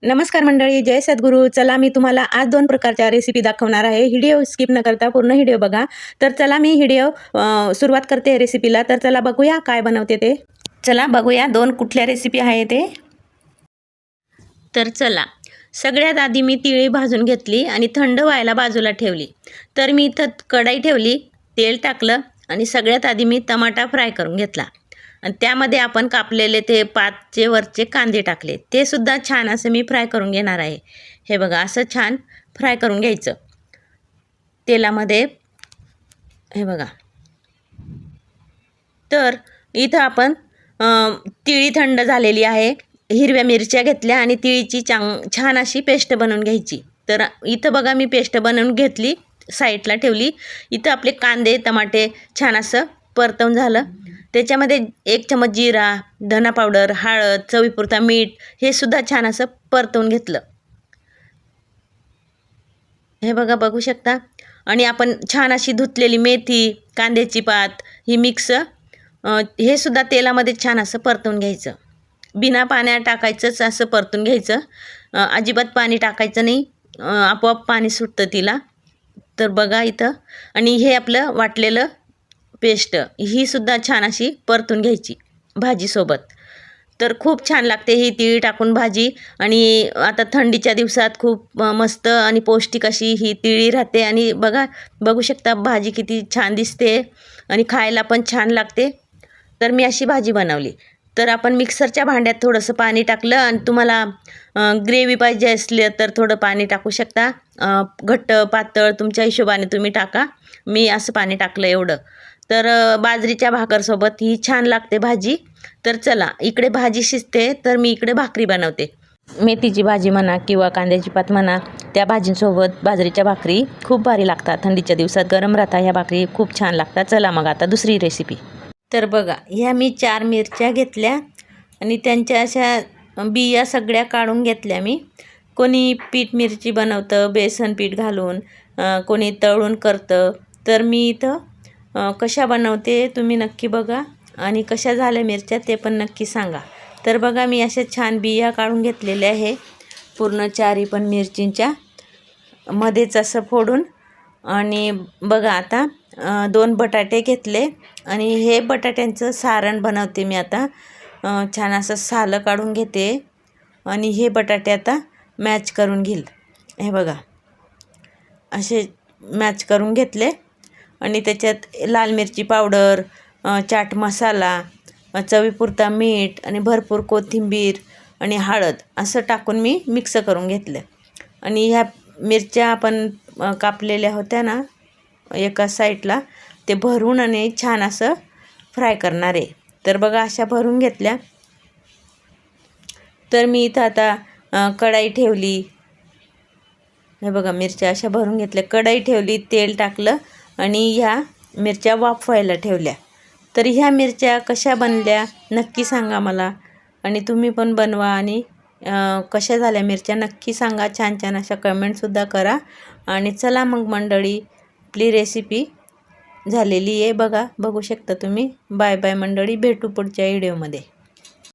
नमस्कार मंडळी, जय सद्गुरू. चला मी तुम्हाला आज 2 प्रकारच्या रेसिपी दाखवणार आहे. व्हिडिओ स्किप न करता पूर्ण व्हिडिओ बघा. तर चला मी सुरुवात करते रेसिपीला. तर चला बघूया काय बनवते ते. चला बघूया 2 कुठल्या रेसिपी आहे ते. तर चला, सगळ्यात आधी मी तिळी भाजून घेतली आणि थंड व्हायला बाजूला ठेवली. तर मी इथं कढई ठेवली, तेल टाकलं आणि सगळ्यात आधी मी टमाटा फ्राय करून घेतला. आणि त्यामध्ये आपण कापलेले ते 5चे वरचे कांदे टाकले. ते सुद्धा छान असं मी फ्राय करून घेणार आहे. हे बघा, असं छान फ्राय करून घ्यायचं तेलामध्ये. हे बघा. तर इथं आपण तिळी थंड झालेली आहे. हिरव्या मिरच्या घेतल्या आणि तिळीची छान अशी पेस्ट बनवून घ्यायची. तर इथं बघा, मी पेस्ट बनवून घेतली, साईडला ठेवली. इथं आपले कांदे टमाटे छान असं परतवून झालं. त्याच्यामध्ये 1 चमच जिरा, धना पावडर, हळद, चवीपुरता मीठ हे सुद्धा छान असं परतवून घेतलं. हे बघा, बघू शकता. आणि आपण छान अशी धुतलेली मेथी, कांद्याची पात ही मिक्स हे सुद्धा तेलामध्ये छान असं परतवून घ्यायचं. बिना पाण्यात टाकायचंच, असं परतून घ्यायचं. अजिबात पाणी टाकायचं नाही, आपोआप पाणी सुटतं तिला. तर बघा इथं. आणि हे आपलं वाटलेलं पेस्ट ही सुद्धा छान अशी परतून घ्यायची भाजीसोबत. तर खूप छान लागते ही तिळी टाकून भाजी. आणि आता थंडीच्या दिवसात खूप मस्त आणि पौष्टिक अशी ही तिळी राहते. आणि बघू शकता भाजी किती छान दिसते आणि खायला पण छान लागते. तर मी अशी भाजी बनवली. तर आपण मिक्सरच्या भांड्यात थोडंसं पाणी टाकलं आणि तुम्हाला ग्रेव्ही पाहिजे असली तर थोडं पाणी टाकू शकता. घट्ट पातळ तुमच्या हिशोबाने तुम्ही टाका. मी असं पाणी टाकलं एवढं. तर बाजरीच्या भाकरसोबत ही छान लागते भाजी. तर चला, इकडे भाजी शिजते तर मी इकडे भाकरी बनवते. मेथीची भाजी म्हणा किंवा कांद्याची पात म्हणा, त्या भाजींसोबत बाजरीच्या भाकरी खूप भारी लागतात. थंडीच्या दिवसात गरम राहतात ह्या भाकरी, खूप छान लागतात. चला मग आता दुसरी रेसिपी. तर बघा, ह्या मी 4 मिरच्या घेतल्या आणि त्यांच्या अशा बिया सगळ्या काढून घेतल्या मी. कोणी पीठ मिरची बनवतं बेसन पीठ घालून, कोणी तळून करतं. तर मी इथं कशा बनवते तुम्ही नक्की बघा. आणि कशा झाल्या मिरच्या ते पण नक्की सांगा. तर बघा, मी अशा छान बिया काढून घेतलेल्या आहे पूर्ण 4ही पण मिरचींच्या मध्येच असं फोडून. आणि बघा आता 2 बटाटे घेतले आणि हे बटाट्यांचं सारण बनवते मी आता. छान असं सालं काढून घेते आणि हे बटाटे आता मॅच करून घेईल. हे बघा, असे मॅच करून घेतले. आणि त्याच्यात लाल मिरची पावडर, चाट मसाला, चवीपुरता मीठ आणि भरपूर कोथिंबीर आणि हळद असं टाकून मी मिक्स करून घेतलं. आणि ह्या मिरच्या आपण कापलेल्या होत्या ना एका साईडला, ते भरून आणि छान असं फ्राय करणार आहे. तर बघा, अशा भरून घेतल्या. तर मी इथं आता कढई ठेवली. हे बघा, मिरच्या अशा भरून घेतल्या, कढई ठेवली, तेल टाकलं आणि ह्या मिरच्या वाफवायला ठेवल्या. तर ह्या मिरच्या कशा बनल्या नक्की सांगा मला. आणि तुम्ही पण बनवा आणि कशा झाल्या मिरच्या नक्की सांगा. छान छान अशा कमेंटसुद्धा करा. आणि चला मग मंडळी, आपली रेसिपी झालेली आहे बघा, बघू शकता तुम्ही. बाय बाय मंडळी, भेटू पुढच्या व्हिडिओमध्ये.